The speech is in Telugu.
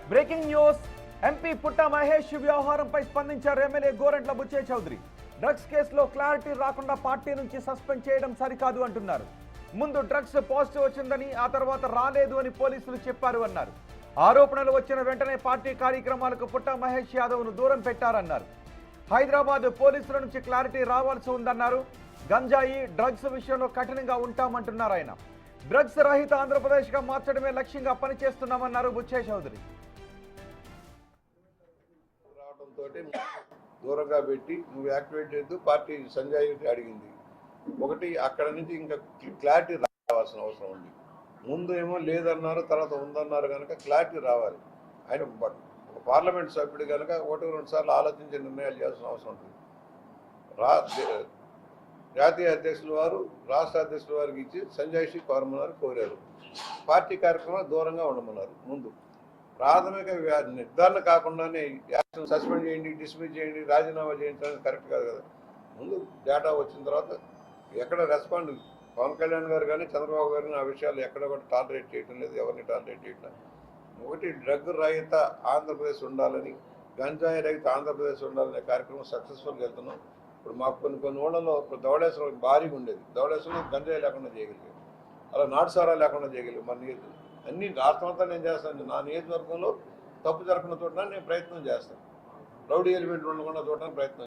Breaking news. ఎంపీ పుట్ట మహేష్ వ్యవహారంపై స్పందించారు ఎమ్మెల్యే గోరంట్ల బుచ్చయ్య చౌదరి. డ్రగ్స్ కేసులో క్లారిటీ రాకుండా పార్టీ నుంచి సస్పెండ్ చేయడం సరికాదు అంటున్నారు. ముందు డ్రగ్స్ పాజిటివ్ వచ్చిందని, ఆ తర్వాత రాలేదు అని పోలీసులు చెప్పారు అన్నారు. ఆరోపణలు వచ్చిన వెంటనే పార్టీ కార్యక్రమాలకు పుట్ట మహేష్ యాదవ్ను దూరం పెట్టారన్నారు. హైదరాబాద్ పోలీసుల నుంచి క్లారిటీ రావాల్సి ఉందన్నారు. గంజాయి డ్రగ్స్ విషయంలో కఠినంగా ఉంటామంటున్నారు ఆయన. డ్రగ్స్ రహిత ఆంధ్రప్రదేశ్గా మార్చడమే లక్ష్యంగా పనిచేస్తున్నామన్నారు బుచ్చయ్య చౌదరి. దూరంగా పెట్టి నువ్వు యాక్టివేట్ చేస్తూ పార్టీ సంజయ్ అడిగింది. ఒకటి అక్కడ నుంచి ఇంకా క్లారిటీ రావాల్సిన అవసరం ఉంది. ముందు ఏమో లేదన్నారు, తర్వాత ఉందన్నారు కనుక క్లారిటీ రావాలి. ఆయన పార్లమెంట్ సభ్యుడు కనుక 1-2 సార్లు ఆలోచించి నిర్ణయాలు చేయాల్సిన అవసరం ఉంటుంది. జాతీయ అధ్యక్షుల వారు రాష్ట్ర అధ్యక్షుల వారికి ఇచ్చి సంజయ్ శ్రీ కోరారు. పార్టీ కార్యక్రమాలు దూరంగా ఉండమన్నారు. ముందు ప్రాథమిక నిర్ధారణ కాకుండానే యాక్షన్ సస్పెండ్ చేయండి, డిస్మిస్ చేయండి, రాజీనామా చేయించడానికి కరెక్ట్ కాదు కదా. ముందు డేటా వచ్చిన తర్వాత ఎక్కడ రెస్పాండ్ పవన్ కళ్యాణ్ గారు కానీ చంద్రబాబు గారు ఆ విషయాలు ఎక్కడ కూడా టాలరేట్ చేయడం లేదు, ఎవరిని టాలరేట్ చేయటం. ఒకటి డ్రగ్ రహిత ఆంధ్రప్రదేశ్ ఉండాలని, గంజాయి రహిత ఆంధ్రప్రదేశ్ ఉండాలనే కార్యక్రమం సక్సెస్ఫుల్గా వెళ్తున్నాం. ఇప్పుడు మాకు కొన్ని ఊళ్ళలో ధవళేశ్వరం భారీగా ఉండేది. ధవళేశ్వరం గంజాయి లేకుండా చేయగలిగాం, అలా నాటుసారా లేకుండా చేయగలిగాం. మన అన్ని రాష్ట్రం అంతా నేను చేస్తాను. నా నియోజకవర్గంలో తప్పు జరగకుండా చూడడానికి నేను ప్రయత్నం చేస్తాను. రౌడీ ఎలిమెంట్ ఉండకుండా చూడడానికి ప్రయత్నం